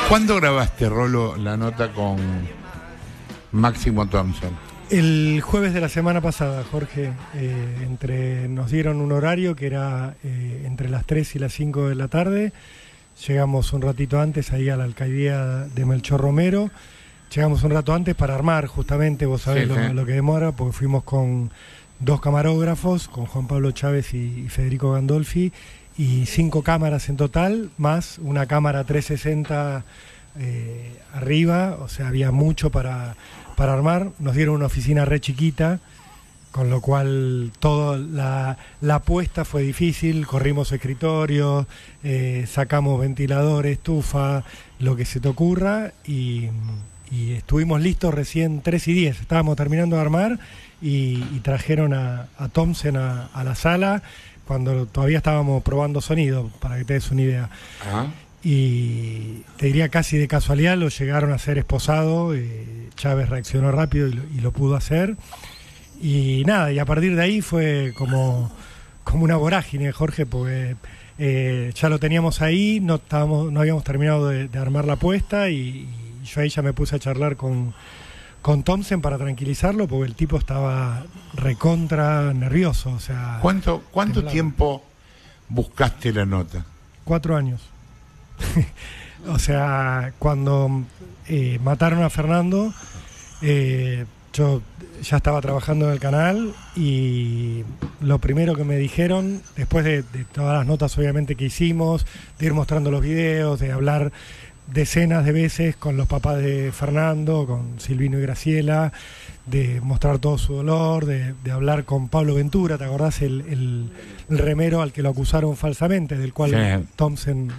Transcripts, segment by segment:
¿Cuándo grabaste, Rolo, la nota con Máximo Thompson? El jueves de la semana pasada, Jorge. Nos dieron un horario que era entre las 3 y las 5 de la tarde. Llegamos un ratito antes ahí a la alcaldía de Melchor Romero. Llegamos un rato antes para armar, justamente, vos sabés lo que demora, porque fuimos con 2 camarógrafos, con Juan Pablo Chávez y Federico Gandolfi, y 5 cámaras en total, más una cámara 360 arriba, o sea, había mucho para armar. Nos dieron una oficina re chiquita, con lo cual toda la puesta fue difícil. Corrimos escritorios, sacamos ventiladores, estufa, lo que se te ocurra, y estuvimos listos recién 3:10. Estábamos terminando de armar y trajeron a Thompson a la sala cuando todavía estábamos probando sonido, para que te des una idea. Ajá. Y te diría casi de casualidad lo llegaron a hacer esposado. Chávez reaccionó rápido y lo pudo hacer. Y nada, y a partir de ahí fue como una vorágine, Jorge, porque ya lo teníamos ahí, no habíamos terminado de armar la puesta, y yo ahí ya me puse a charlar con Thompson para tranquilizarlo, porque el tipo estaba recontra nervioso. O sea, ¿Cuánto tiempo buscaste la nota? 4 años. O sea, cuando mataron a Fernando, yo ya estaba trabajando en el canal, y lo primero que me dijeron, después de todas las notas obviamente que hicimos, de ir mostrando los videos, de hablar decenas de veces con los papás de Fernando, con Silvino y Graciela, de mostrar todo su dolor, de hablar con Pablo Ventura, ¿te acordás? El remero al que lo acusaron falsamente, del cual Sí. Thompson,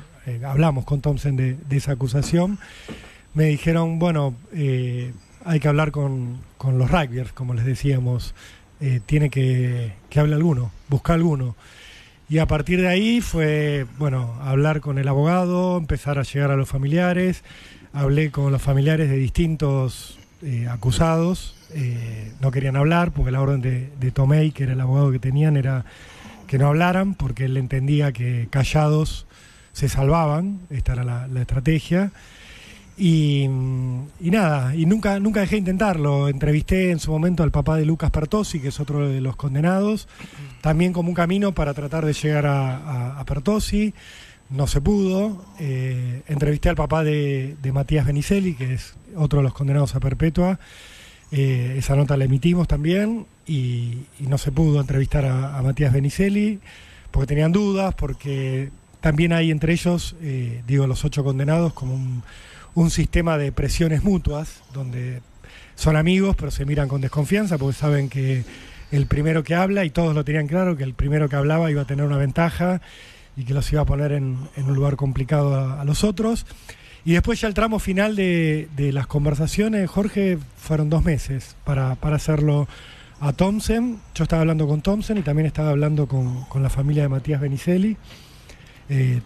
hablamos con Thompson de esa acusación. Me dijeron, bueno, hay que hablar con los rugbyers, como les decíamos, tiene que hable alguno, buscar alguno. Y a partir de ahí fue, bueno, hablar con el abogado, empezar a llegar a los familiares. Hablé con los familiares de distintos acusados, no querían hablar porque la orden de Tomei, que era el abogado que tenían, era que no hablaran, porque él entendía que callados se salvaban. Esta era la estrategia. Y nada, y nunca dejé de intentarlo. Entrevisté en su momento al papá de Lucas Pertossi, que es otro de los condenados, también como un camino para tratar de llegar a Pertossi. No se pudo. Entrevisté al papá de Matías Benicelli, que es otro de los condenados a perpetua. Esa nota la emitimos también, y no se pudo entrevistar a Matías Benicelli porque tenían dudas, porque también hay entre ellos, los 8 condenados, como un sistema de presiones mutuas, donde son amigos pero se miran con desconfianza, porque saben que el primero que habla, y todos lo tenían claro, que el primero que hablaba iba a tener una ventaja y que los iba a poner en un lugar complicado a los otros. Y después ya el tramo final de las conversaciones, Jorge, fueron 2 meses para hacerlo a Thompson. Yo estaba hablando con Thompson y también estaba hablando con la familia de Matías Benicelli.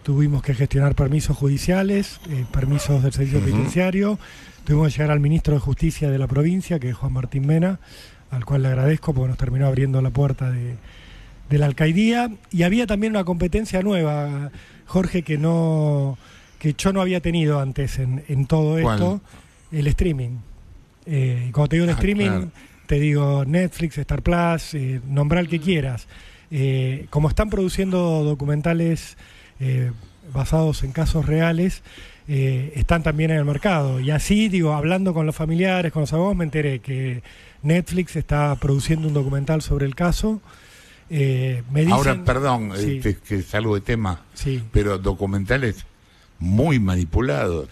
Tuvimos que gestionar permisos judiciales, permisos del servicio penitenciario. Tuvimos que llegar al ministro de Justicia de la provincia, que es Juan Martín Mena, al cual le agradezco porque nos terminó abriendo la puerta de la alcaldía. Y había también una competencia nueva, Jorge, que yo no había tenido antes en todo esto. ¿Cuál? El streaming. Y cuando te digo el streaming, claro, te digo Netflix, Star Plus, nombrar el que quieras. Como están produciendo documentales basados en casos reales, están también en el mercado. Y así, hablando con los familiares, con los abogados, me enteré que Netflix está produciendo un documental sobre el caso. Me dicen, ahora, perdón, sí, que salgo de tema, sí, pero documentales muy manipulados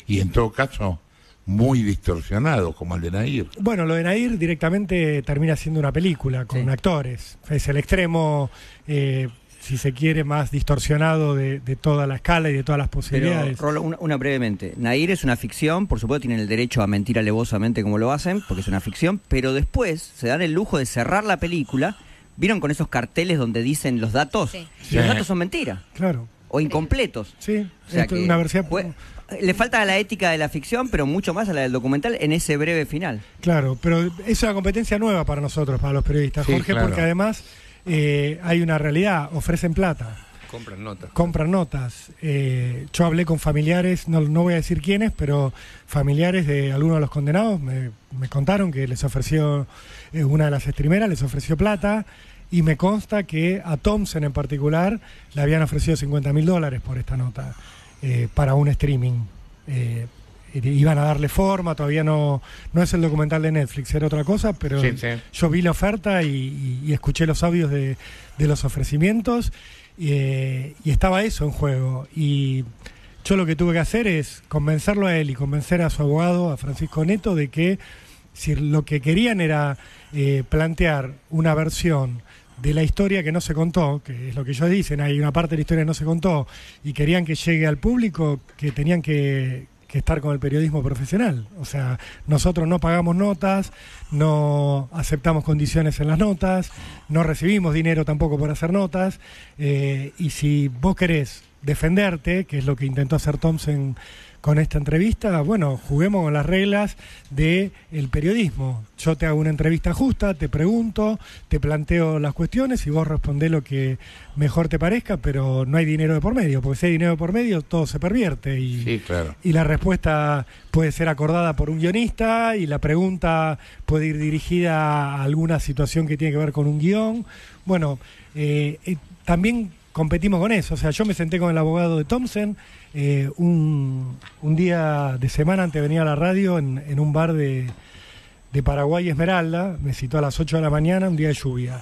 y en todo caso muy distorsionados, como el de Nair. Bueno, lo de Nair directamente termina siendo una película con actores. Es el extremo, si se quiere, más distorsionado de toda la escala y de todas las posibilidades. Pero, Rolo, una brevemente. Nair es una ficción, por supuesto tienen el derecho a mentir alevosamente como lo hacen, porque es una ficción, pero después se dan el lujo de cerrar la película. ¿Vieron con esos carteles donde dicen los datos? Sí. Y los datos son mentiras. Claro. O incompletos. Sí, o sea que una versión... le falta a la ética de la ficción, pero mucho más a la del documental en ese breve final. Claro, pero es una competencia nueva para nosotros, para los periodistas, sí, Jorge, claro, porque además hay una realidad, ofrecen plata. Compran notas. Yo hablé con familiares, no voy a decir quiénes, pero familiares de algunos de los condenados me contaron que les ofreció, una de las streameras les ofreció plata, y me consta que a Thompson en particular le habían ofrecido $50.000 por esta nota, para un streaming. Iban a darle forma, todavía no es el documental de Netflix, era otra cosa, pero sí. Yo vi la oferta y escuché los audios de los ofrecimientos, y estaba eso en juego. Y yo lo que tuve que hacer es convencerlo a él y convencer a su abogado, a Francisco Neto, de que si lo que querían era plantear una versión de la historia que no se contó, que es lo que ellos dicen, hay una parte de la historia que no se contó, y querían que llegue al público, que tenían que estar con el periodismo profesional. O sea, nosotros no pagamos notas, no aceptamos condiciones en las notas, no recibimos dinero tampoco por hacer notas, y si vos querés defenderte, que es lo que intentó hacer Thompson con esta entrevista, bueno, juguemos con las reglas del periodismo. Yo te hago una entrevista justa, te pregunto, te planteo las cuestiones y vos respondés lo que mejor te parezca, pero no hay dinero de por medio, porque si hay dinero de por medio todo se pervierte, y, sí, claro. Y la respuesta puede ser acordada por un guionista y la pregunta puede ir dirigida a alguna situación que tiene que ver con un guión. Bueno, también competimos con eso. O sea, yo me senté con el abogado de Thompson un día de semana antes de venir a la radio en un bar de Paraguay, Esmeralda. Me citó a las 8 de la mañana, un día de lluvia.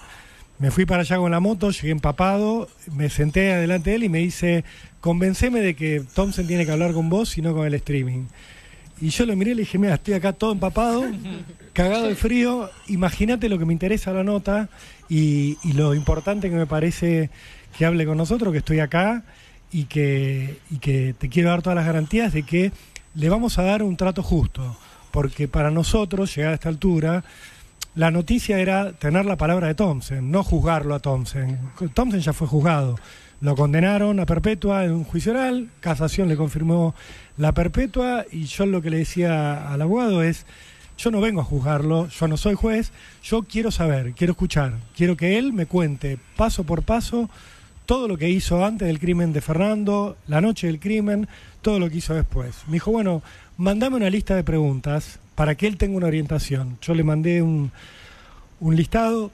Me fui para allá con la moto, llegué empapado, me senté adelante de él y me dice: convenceme de que Thompson tiene que hablar con vos y no con el streaming. Y yo lo miré y le dije: mira, estoy acá todo empapado, cagado de frío, imagínate lo que me interesa la nota y lo importante que me parece que hable con nosotros, que estoy acá y que te quiero dar todas las garantías de que le vamos a dar un trato justo, porque para nosotros, llegar a esta altura, la noticia era tener la palabra de Thompson, no juzgarlo a Thompson. Thompson ya fue juzgado, lo condenaron a perpetua en un juicio oral, casación le confirmó la perpetua, y yo lo que le decía al abogado es: yo no vengo a juzgarlo, yo no soy juez, yo quiero saber, quiero escuchar, quiero que él me cuente paso por paso todo lo que hizo antes del crimen de Fernando, la noche del crimen, todo lo que hizo después. Me dijo: bueno, mandame una lista de preguntas para que él tenga una orientación. Yo le mandé un listado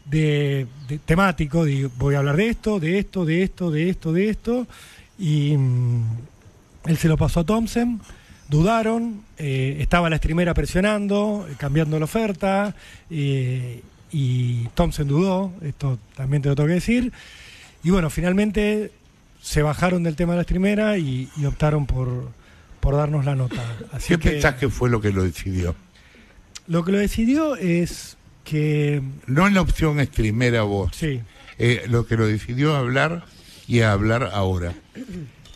de temático, digo, voy a hablar de esto, de esto, de esto, de esto, de esto, y él se lo pasó a Thompson. Dudaron, estaba la streamera presionando, cambiando la oferta, y Thompson dudó, esto también te lo tengo que decir. Y bueno, finalmente se bajaron del tema de la streamera y optaron por darnos la nota. Así ¿Qué pensás que fue lo que lo decidió? Lo que lo decidió es que... No en la opción streamera vos. Sí. Lo que lo decidió hablar y a hablar ahora.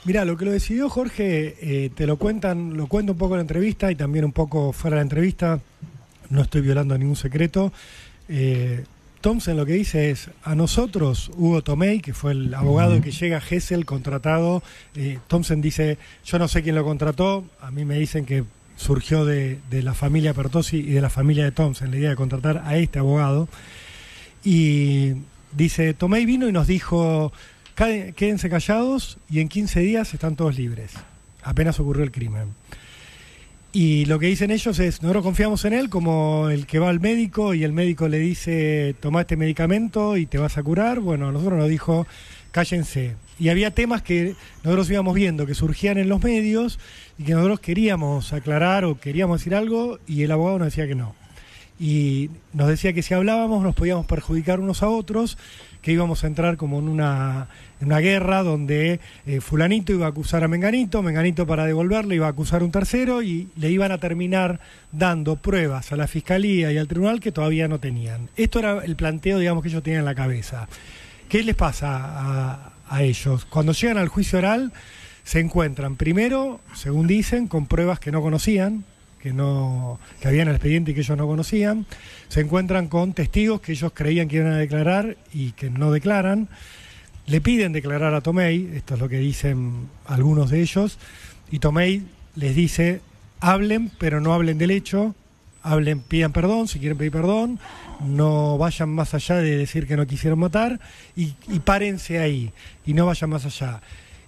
Mirá, lo que lo decidió Jorge, lo cuento un poco en la entrevista y también un poco fuera de la entrevista. No estoy violando ningún secreto. Thompson lo que dice es: a nosotros, Hugo Tomei, que fue el abogado que llega a Gesell, contratado, Thompson dice: yo no sé quién lo contrató, a mí me dicen que surgió de la familia Pertossi y de la familia de Thompson, la idea de contratar a este abogado. Y dice: Tomei vino y nos dijo: quédense callados y en 15 días están todos libres, apenas ocurrió el crimen. Y lo que dicen ellos es: nosotros confiamos en él como el que va al médico y el médico le dice: toma este medicamento y te vas a curar. Bueno, a nosotros nos dijo: cállense. Y había temas que nosotros íbamos viendo que surgían en los medios y que nosotros queríamos aclarar o queríamos decir algo, y el abogado nos decía que no. Y nos decía que si hablábamos nos podíamos perjudicar unos a otros, que íbamos a entrar como en una guerra donde fulanito iba a acusar a Menganito para devolverle iba a acusar a un tercero, y le iban a terminar dando pruebas a la fiscalía y al tribunal que todavía no tenían. Esto era el planteo, digamos, que ellos tenían en la cabeza. ¿Qué les pasa a ellos? Cuando llegan al juicio oral se encuentran, primero, según dicen, con pruebas que no conocían, que había en el expediente y que ellos no conocían. Se encuentran con testigos que ellos creían que iban a declarar y que no declaran. Le piden declarar a Tomei, esto es lo que dicen algunos de ellos, y Tomei les dice: hablen, pero no hablen del hecho, hablen, pidan perdón, si quieren pedir perdón, no vayan más allá de decir que no quisieron matar, y párense ahí, y no vayan más allá.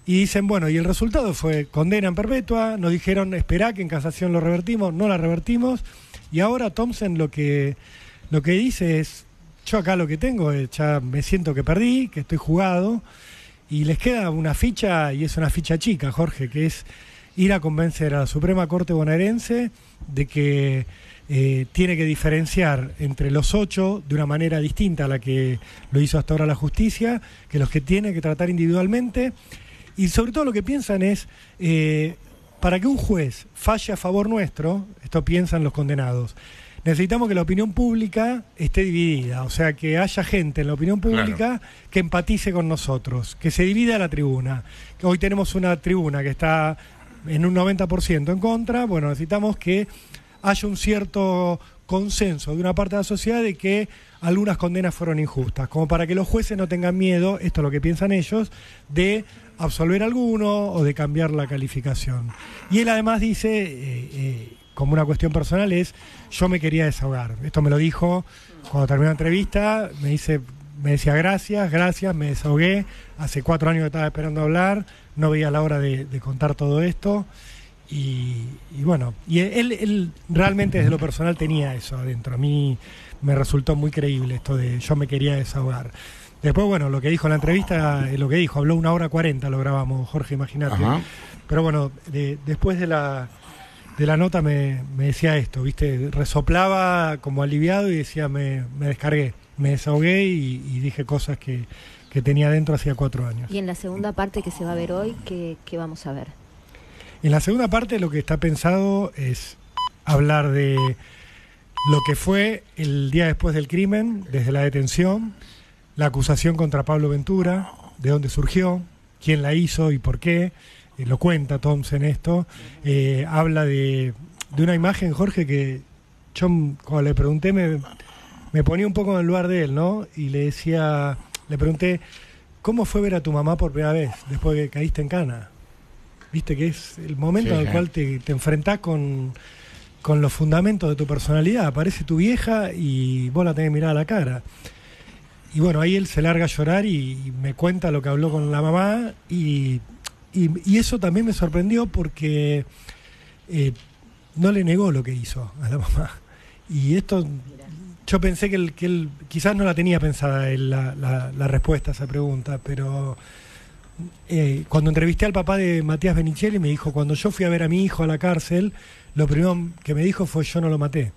Y dicen, bueno, y el resultado fue condena en perpetua, nos dijeron, esperá que en casación lo revertimos, no la revertimos, y ahora Thompson lo que dice es, yo acá lo que tengo es, ya me siento que perdí, que estoy jugado, y les queda una ficha, y es una ficha chica, Jorge, que es ir a convencer a la Suprema Corte bonaerense de que tiene que diferenciar entre los 8 de una manera distinta a la que lo hizo hasta ahora la justicia, que los que tiene que tratar individualmente, y sobre todo lo que piensan es, para que un juez falle a favor nuestro, esto piensan los condenados, necesitamos que la opinión pública esté dividida, o sea, que haya gente en la opinión pública que empatice con nosotros, que se divida la tribuna. Hoy tenemos una tribuna que está en un 90% en contra, bueno, necesitamos que haya un cierto consenso de una parte de la sociedad de que algunas condenas fueron injustas, como para que los jueces no tengan miedo, esto es lo que piensan ellos, de absolver alguno o de cambiar la calificación. Y él además dice, como una cuestión personal, es, yo me quería desahogar. Esto me lo dijo cuando terminó la entrevista, me decía gracias, me desahogué, hace 4 años que estaba esperando hablar, no veía la hora de contar todo esto, y bueno, y él realmente desde lo personal tenía eso adentro. A mí me resultó muy creíble esto de yo me quería desahogar. Después, bueno, lo que dijo en la entrevista es lo que dijo, habló 1 hora 40, lo grabamos, Jorge, imagínate. Pero bueno, después de la nota me decía esto, ¿viste? Resoplaba como aliviado y decía, me descargué, me desahogué y dije cosas que tenía dentro hacía 4 años. Y en la segunda parte que se va a ver hoy, ¿qué vamos a ver? En la segunda parte lo que está pensado es hablar de lo que fue el día después del crimen, desde la detención, la acusación contra Pablo Ventura, de dónde surgió, quién la hizo y por qué. Lo cuenta Thompson esto. Habla de una imagen, Jorge, que yo cuando le pregunté me ponía un poco en el lugar de él, ¿no? Y le pregunté, ¿cómo fue ver a tu mamá por primera vez después de que caíste en cana? Viste que es el momento en el cual te enfrentás con los fundamentos de tu personalidad. Aparece tu vieja y vos la tenés que mirar a la cara. Y bueno, ahí él se larga a llorar y me cuenta lo que habló con la mamá y eso también me sorprendió porque no le negó lo que hizo a la mamá. Y esto, yo pensé que él quizás no la tenía pensada la respuesta a esa pregunta, pero cuando entrevisté al papá de Matías Benicelli me dijo, cuando yo fui a ver a mi hijo a la cárcel, lo primero que me dijo fue yo no lo maté.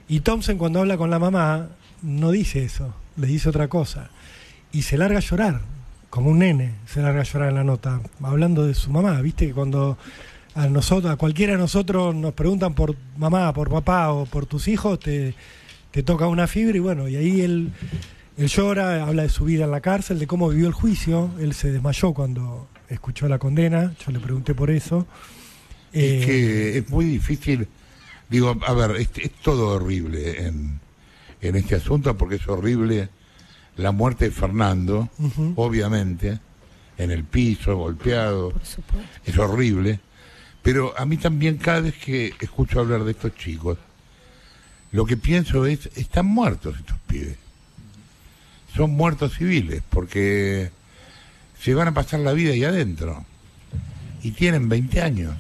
Y Thompson cuando habla con la mamá no dice eso, le dice otra cosa. Y se larga a llorar, como un nene, se larga a llorar en la nota, hablando de su mamá. Viste que cuando a cualquiera de nosotros nos preguntan por mamá, por papá o por tus hijos, te toca una fibra y bueno, y ahí él llora, habla de su vida en la cárcel, de cómo vivió el juicio. Él se desmayó cuando escuchó la condena, yo le pregunté por eso. Es que es muy difícil, digo, a ver, es todo horrible en este asunto, porque es horrible la muerte de Fernando, obviamente, en el piso, golpeado, Por supuesto. es horrible, pero a mí también cada vez que escucho hablar de estos chicos, lo que pienso es, están muertos estos pibes, son muertos civiles, porque se van a pasar la vida ahí adentro, y tienen 20 años.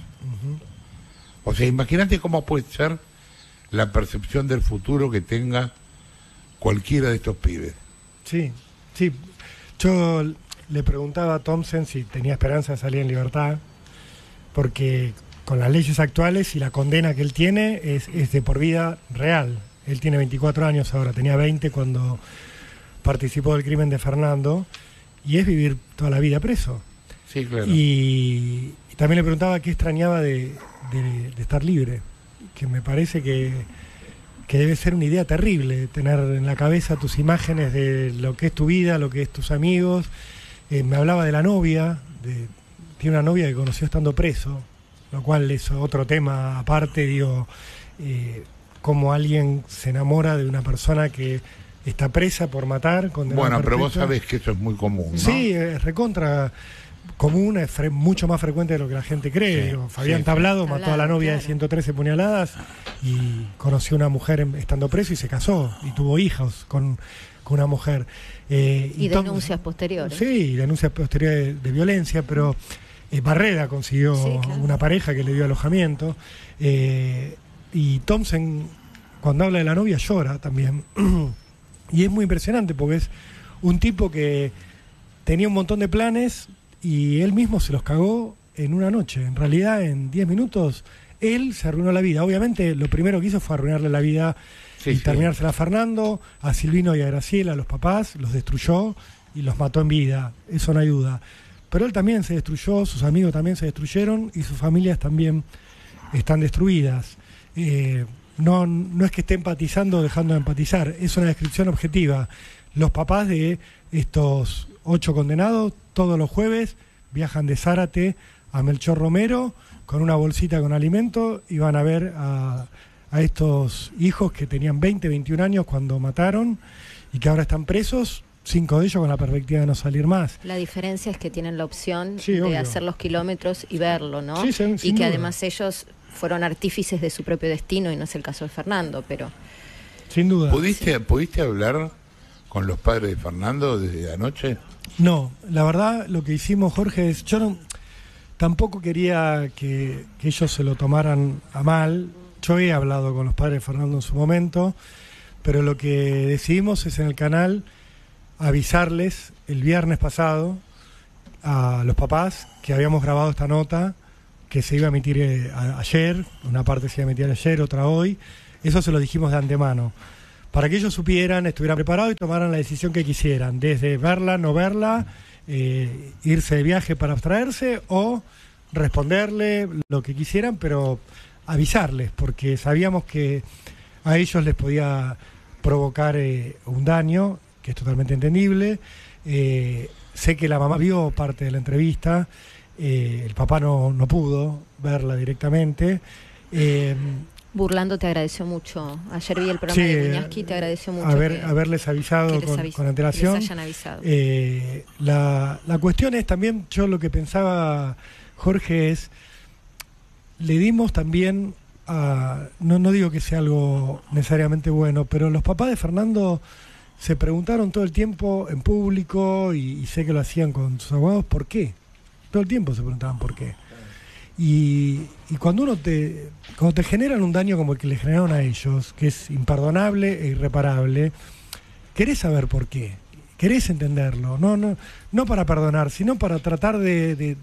O sea, imagínate cómo puede ser la percepción del futuro que tenga cualquiera de estos pibes. Sí. Yo le preguntaba a Thompson si tenía esperanza de salir en libertad, porque con las leyes actuales y la condena que él tiene es de por vida real. Él tiene 24 años ahora, tenía 20 cuando participó del crimen de Fernando, y es vivir toda la vida preso. Sí, claro. Y también le preguntaba qué extrañaba de estar libre, que me parece que debe ser una idea terrible, tener en la cabeza tus imágenes de lo que es tu vida, lo que es tus amigos. Me hablaba de la novia, tiene una novia que conoció estando preso, lo cual es otro tema aparte, digo, cómo alguien se enamora de una persona que está presa por matar. Bueno, pero vos sabés que eso es muy común, ¿no? Sí, es recontra común, es mucho más frecuente de lo que la gente cree. Sí, Digo, Fabián sí, Tablado sí. mató a la novia de Claro. 113 puñaladas y conoció a una mujer estando preso y se casó y tuvo hijos con una mujer. Y Tom- denuncias posteriores. Sí, denuncias posteriores de violencia, pero Barreda consiguió Sí, claro. una pareja que le dio alojamiento. Y Thompson, cuando habla de la novia, llora también. Y es muy impresionante porque es un tipo que tenía un montón de planes y él mismo se los cagó en una noche. En realidad, en 10 minutos, él se arruinó la vida. Obviamente, lo primero que hizo fue arruinarle la vida Sí, y sí. terminársela a Fernando, a Silvino y a Graciela, a los papás, los destruyó y los mató en vida. Eso no hay duda. Pero él también se destruyó, sus amigos también se destruyeron y sus familias también están destruidas. No es que esté empatizando o dejando de empatizar, es una descripción objetiva. Los papás de estos 8 condenados todos los jueves viajan de Zárate a Melchor Romero con una bolsita con alimento y van a ver a estos hijos que tenían 20, 21 años cuando mataron y que ahora están presos, 5 de ellos con la perspectiva de no salir más. La diferencia es que tienen la opción Sí, de obvio. hacer los kilómetros y verlo, ¿no? Sí, sin y que duda. además ellos fueron artífices de su propio destino y no es el caso de Fernando, pero Sin duda. ¿Pudiste hablar con los padres de Fernando desde anoche? No, la verdad lo que hicimos, Jorge, es... Tampoco quería que ellos se lo tomaran a mal. Yo he hablado con los padres de Fernando en su momento, pero lo que decidimos es en el canal avisarles el viernes pasado a los papás que habíamos grabado esta nota, que se iba a emitir ayer, una parte se iba a emitir ayer, otra hoy. Eso se lo dijimos de antemano, para que ellos supieran, estuvieran preparados y tomaran la decisión que quisieran, desde verla, no verla, irse de viaje para abstraerse o responderle lo que quisieran, pero avisarles, porque sabíamos que a ellos les podía provocar un daño, que es totalmente entendible. Sé que la mamá vio parte de la entrevista, el papá no pudo verla directamente. Burlando te agradeció mucho. Ayer vi el programa Sí, de Buñaski, te agradeció mucho haberles avisado que les con antelación. que les hayan avisado. La cuestión es también, yo lo que pensaba, Jorge, es, le dimos también no digo que sea algo necesariamente bueno, pero los papás de Fernando se preguntaron todo el tiempo en público y sé que lo hacían con sus abogados, ¿por qué? Todo el tiempo se preguntaban por qué. Y cuando te generan un daño como el que le generaron a ellos, que es imperdonable e irreparable, querés saber por qué, querés entenderlo, no para perdonar, sino para tratar de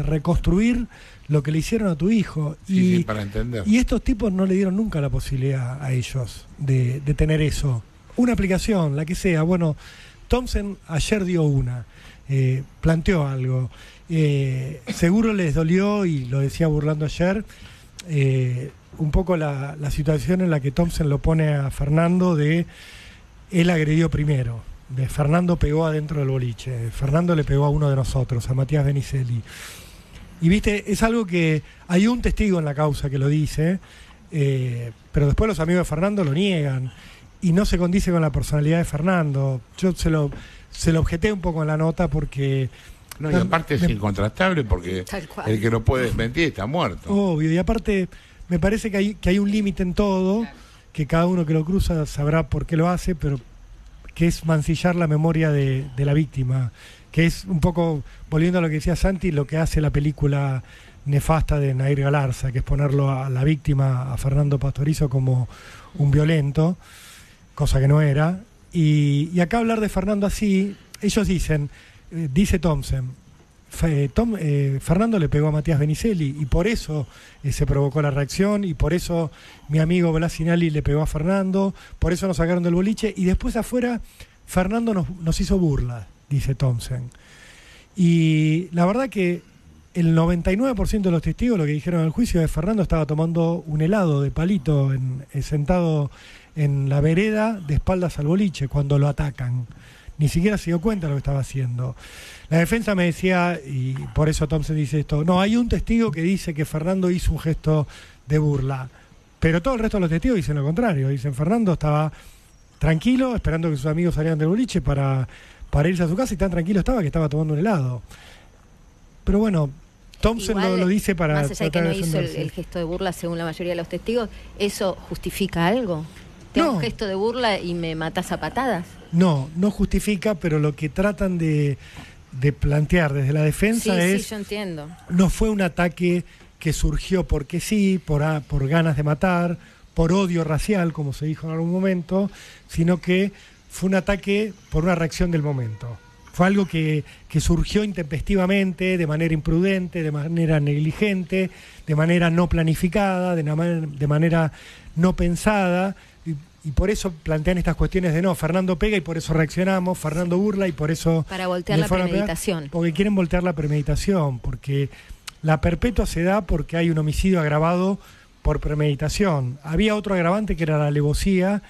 reconstruir lo que le hicieron a tu hijo. Sí, para entender. Y estos tipos no le dieron nunca la posibilidad a ellos de tener eso. Una aplicación, la que sea. Bueno, Thompson ayer dio una, planteó algo. Seguro les dolió, y lo decía burlando ayer, un poco la situación en la que Thompson lo pone a Fernando de él agredió primero, de Fernando pegó adentro del boliche, Fernando le pegó a uno de nosotros, a Matías Benicelli. Y viste, es algo que hay un testigo en la causa que lo dice, pero después los amigos de Fernando lo niegan y no se condice con la personalidad de Fernando. Yo se lo objeté un poco en la nota porque... No, y aparte es incontrastable porque Tal cual. el que no puede desmentir está muerto. Obvio, y aparte me parece que hay un límite en todo, que cada uno que lo cruza sabrá por qué lo hace, pero que es mancillar la memoria de la víctima, que es un poco, volviendo a lo que decía Santi, lo que hace la película nefasta de Nair Galarza, que es ponerlo a la víctima, a Fernando Pastorizo, como un violento, cosa que no era. Y acá hablar de Fernando así, ellos dicen, dice Thompson, Fernando le pegó a Matías Benicelli y por eso se provocó la reacción, y por eso mi amigo Blasinali le pegó a Fernando, por eso nos sacaron del boliche, y después afuera Fernando nos hizo burla, dice Thompson. Y la verdad que el 99% de los testigos lo que dijeron en el juicio es que Fernando estaba tomando un helado de palito sentado en la vereda de espaldas al boliche cuando lo atacan. Ni siquiera se dio cuenta de lo que estaba haciendo. La defensa me decía, y por eso Thompson dice esto, no, hay un testigo que dice que Fernando hizo un gesto de burla, pero todo el resto de los testigos dicen lo contrario. Dicen, Fernando estaba tranquilo, esperando que sus amigos salieran del boliche para irse a su casa, y tan tranquilo estaba que estaba tomando un helado. pero bueno, Thompson Igual, lo dice para más allá de que tratar no de hizo defenderse. el gesto de burla según la mayoría de los testigos, ¿eso justifica algo? ¿Te hago No. un gesto de burla y me matas a patadas? No justifica, pero lo que tratan de plantear desde la defensa Sí, es, yo entiendo. no fue un ataque que surgió porque sí, por ganas de matar, por odio racial, como se dijo en algún momento, sino que fue un ataque por una reacción del momento. Fue algo que surgió intempestivamente, de manera imprudente, de manera negligente, de manera no planificada, de manera no pensada, y por eso plantean estas cuestiones de no, Fernando pega y por eso reaccionamos, Fernando burla y por eso... Para voltear le la fueron a pegar, premeditación. porque quieren voltear la premeditación, porque la perpetua se da porque hay un homicidio agravado por premeditación. Había otro agravante que era la alevosía,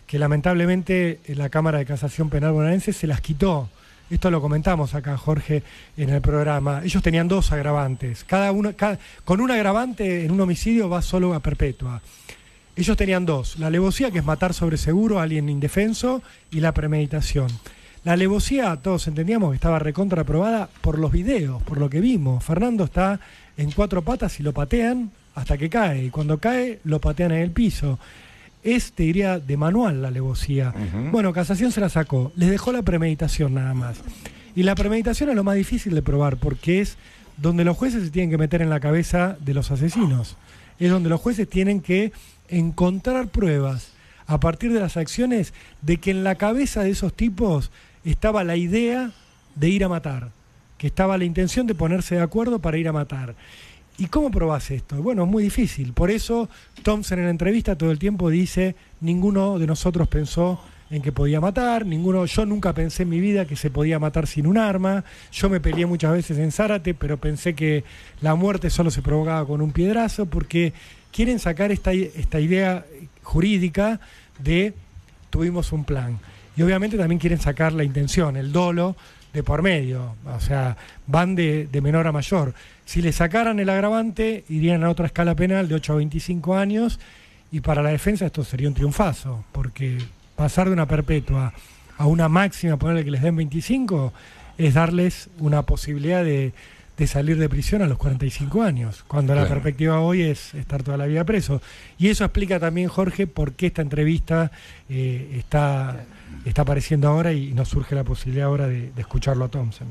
que lamentablemente la Cámara de Casación Penal bonaerense se las quitó. Esto lo comentamos acá, Jorge, en el programa. Ellos tenían 2 agravantes. Con un agravante en un homicidio va solo a perpetua. Ellos tenían 2. La alevosía, que es matar sobre seguro a alguien indefenso, y la premeditación. La alevosía, todos entendíamos que estaba recontraprobada por los videos, por lo que vimos. Fernando está en 4 patas y lo patean hasta que cae. Y cuando cae, lo patean en el piso. Te diría, de manual la alevosía. Bueno, Casación se la sacó. Les dejó la premeditación nada más. Y la premeditación es lo más difícil de probar, porque es donde los jueces se tienen que meter en la cabeza de los asesinos. Es donde los jueces tienen que encontrar pruebas a partir de las acciones de que en la cabeza de esos tipos estaba la idea de ir a matar, que estaba la intención de ponerse de acuerdo para ir a matar. ¿Y cómo probás esto? Bueno, es muy difícil. Por eso Thompson en la entrevista todo el tiempo dice, ninguno de nosotros pensó en que podía matar, yo nunca pensé en mi vida que se podía matar sin un arma, yo me peleé muchas veces en Zárate, pero pensé que la muerte solo se provocaba con un piedrazo, porque quieren sacar esta idea jurídica de tuvimos un plan. Y obviamente también quieren sacar la intención, el dolo de por medio, o sea, van de menor a mayor. Si le sacaran el agravante, irían a otra escala penal de 8 a 25 años, y para la defensa esto sería un triunfazo, porque pasar de una perpetua a una máxima, ponerle que les den 25, es darles una posibilidad de salir de prisión a los 45 años, cuando la perspectiva hoy es estar toda la vida preso. Y eso explica también, Jorge, por qué esta entrevista está apareciendo ahora y nos surge la posibilidad ahora de escucharlo a Thompson.